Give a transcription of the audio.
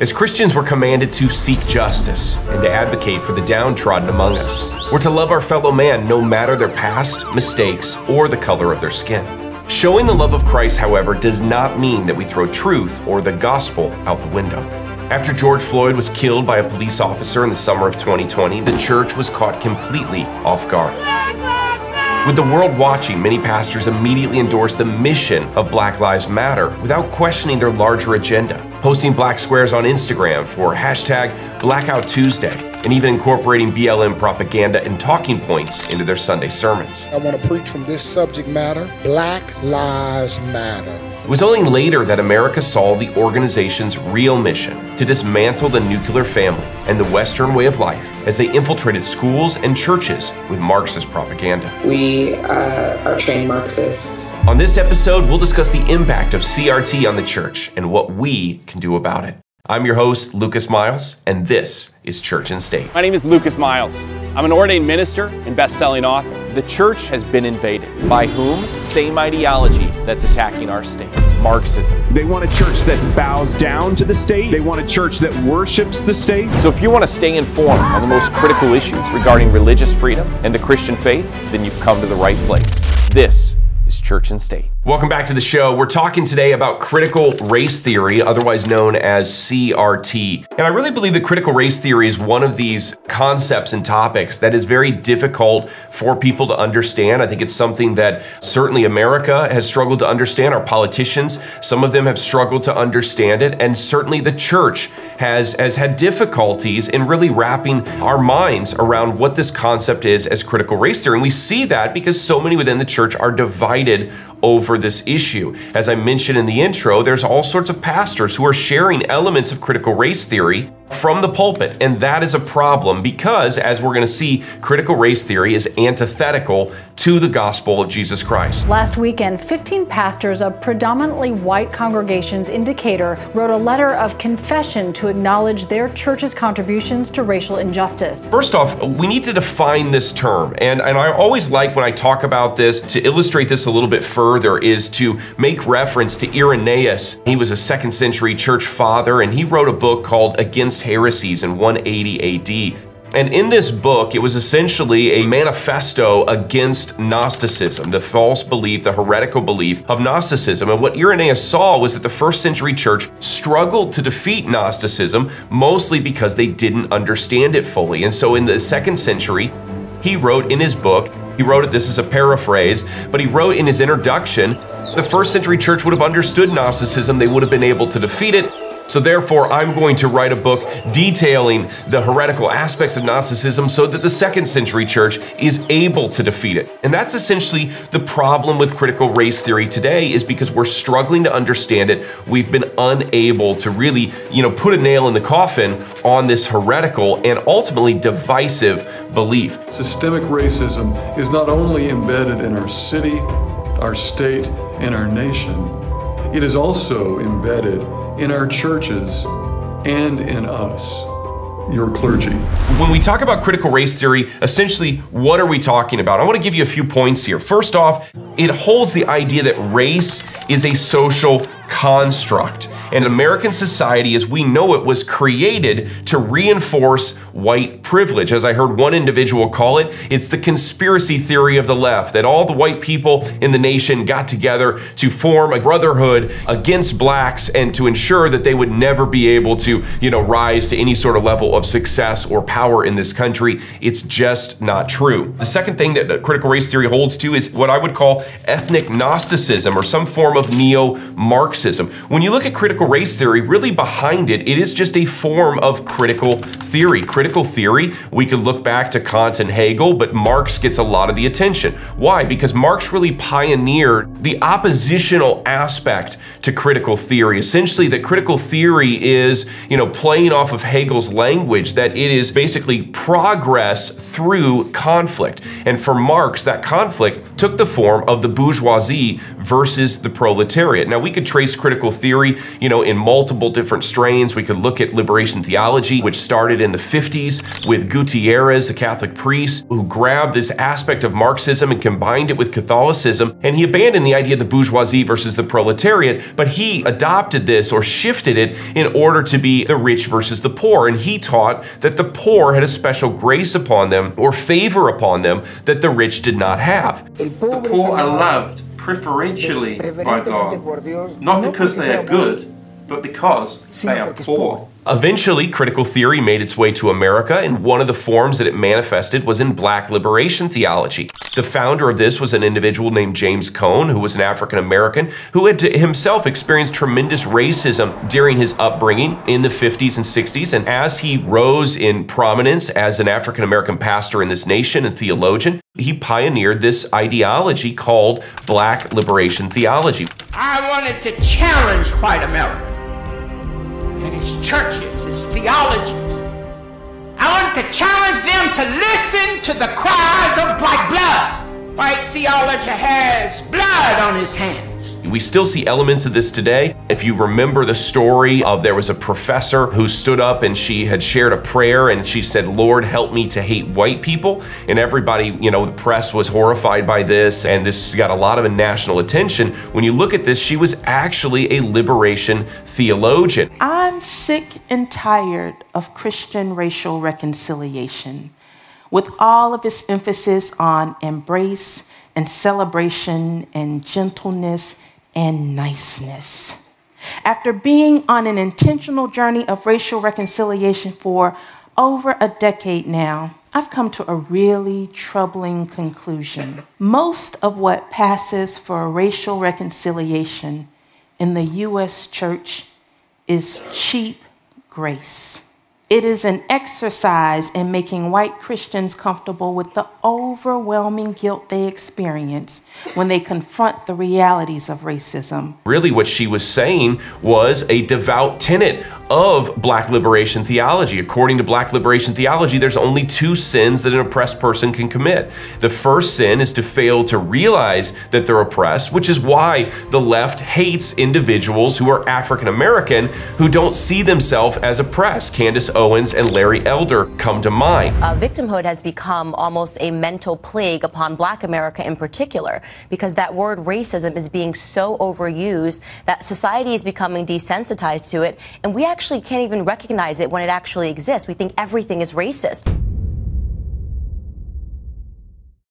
As Christians, we're commanded to seek justice and to advocate for the downtrodden among us. We're to love our fellow man no matter their past, mistakes, or the color of their skin. Showing the love of Christ, however, does not mean that we throw truth or the gospel out the window. After George Floyd was killed by a police officer in the summer of 2020, the church was caught completely off guard. With the world watching, many pastors immediately endorsed the mission of Black Lives Matter without questioning their larger agenda, posting black squares on Instagram for hashtag Blackout Tuesday, and even incorporating BLM propaganda and talking points into their Sunday sermons. I want to preach from this subject matter, Black Lives Matter. It was only later that America saw the organization's real mission to dismantle the nuclear family and the Western way of life as they infiltrated schools and churches with Marxist propaganda. We are trained Marxists. On this episode, we'll discuss the impact of CRT on the church and what we can do about it. I'm your host, Lucas Miles, and this is Church and State. My name is Lucas Miles. I'm an ordained minister and best-selling author. The church has been invaded. By whom? Same ideology that's attacking our state, Marxism. They want a church that bows down to the state. They want a church that worships the state. So if you want to stay informed on the most critical issues regarding religious freedom and the Christian faith, then you've come to the right place. This is Church and State. Welcome back to the show. We're talking today about critical race theory, otherwise known as CRT. And I really believe that critical race theory is one of these concepts and topics that is very difficult for people to understand. I think it's something that certainly America has struggled to understand. Our politicians, some of them have struggled to understand it. And certainly the church has had difficulties in really wrapping our minds around what this concept is as critical race theory. And we see that because so many within the church are divided over this issue. As I mentioned in the intro, there's all sorts of pastors who are sharing elements of critical race theory from the pulpit, and that is a problem because, as we're going to see, critical race theory is antithetical to the gospel of Jesus Christ. Last weekend, 15 pastors of predominantly white congregations in Decatur wrote a letter of confession to acknowledge their church's contributions to racial injustice. First off, we need to define this term, and I always like when I talk about this, to illustrate this a little bit further, is to make reference to Irenaeus. He was a 2nd century church father, and he wrote a book called Against Heresies in 180 AD. And in this book, it was essentially a manifesto against Gnosticism, the false belief, the heretical belief of Gnosticism. And what Irenaeus saw was that the 1st century church struggled to defeat Gnosticism, mostly because they didn't understand it fully. And so in the 2nd century, he wrote in his book, this is a paraphrase, but he wrote in his introduction, the 1st century church would have understood Gnosticism, they would have been able to defeat it. So therefore, I'm going to write a book detailing the heretical aspects of Gnosticism so that the 2nd century church is able to defeat it. And that's essentially the problem with critical race theory today, is because we're struggling to understand it. We've been unable to really, put a nail in the coffin on this heretical and ultimately divisive belief. Systemic racism is not only embedded in our city, our state, and our nation, it is also embedded in our churches and in us, your clergy. When we talk about critical race theory, essentially, what are we talking about? I want to give you a few points here. First off, it holds the idea that race is a social construct. And American society, as we know it, was created to reinforce white privilege. As I heard one individual call it, it's the conspiracy theory of the left, that all the white people in the nation got together to form a brotherhood against blacks and to ensure that they would never be able to, rise to any sort of level of success or power in this country. It's just not true. The second thing that critical race theory holds to is what I would call ethnic Gnosticism, or some form of NeoMarxism. When you look at critical race theory, really behind it, it is just a form of critical theory. Critical theory, we could look back to Kant and Hegel, but Marx gets a lot of the attention. Why? Because Marx really pioneered the oppositional aspect to critical theory. Essentially, that critical theory is, playing off of Hegel's language, that it is basically progress through conflict. And for Marx, that conflict took the form of the bourgeoisie versus the proletariat. Now, we could trace critical theory, in multiple different strains. We could look at liberation theology, which started in the 50s with Gutierrez, a Catholic priest, who grabbed this aspect of Marxism and combined it with Catholicism, and he abandoned the idea of the bourgeoisie versus the proletariat, but he adopted this or shifted it in order to be the rich versus the poor, and he taught that the poor had a special grace upon them or favor upon them that the rich did not have. The poor are loved preferentially by God, not because they are good, but because they are poor. Eventually, critical theory made its way to America, and one of the forms that it manifested was in Black liberation theology. The founder of this was an individual named James Cone, who was an African American who had himself experienced tremendous racism during his upbringing in the 50s and 60s. And as he rose in prominence as an African American pastor in this nation and theologian, he pioneered this ideology called Black liberation theology. I wanted to challenge white America and its churches, its theologies. I wanted to challenge them to listen to the cries of black blood. White theology has blood on his hands. We still see elements of this today. If you remember the story of there was a professor who stood up and she had shared a prayer and she said, "Lord, help me to hate white people." And everybody, the press was horrified by this, and this got a lot of national attention. When you look at this, she was actually a liberation theologian. I'm sick and tired of Christian racial reconciliation, with all of its emphasis on embrace and celebration and gentleness and niceness. After being on an intentional journey of racial reconciliation for over a decade now, I've come to a really troubling conclusion. Most of what passes for a racial reconciliation in the U.S. church is cheap grace. It is an exercise in making white Christians comfortable with the overwhelming guilt they experience when they confront the realities of racism. Really, what she was saying was a devout tenet of Black liberation theology. According to Black liberation theology, there's only two sins that an oppressed person can commit. The first sin is to fail to realize that they're oppressed, which is why the left hates individuals who are African American who don't see themselves as oppressed. Candace Owens and Larry Elder come to mind. Victimhood has become almost a mental plague upon Black America in particular, because that word racism is being so overused that society is becoming desensitized to it, and we actually can't even recognize it when it actually exists. We think everything is racist.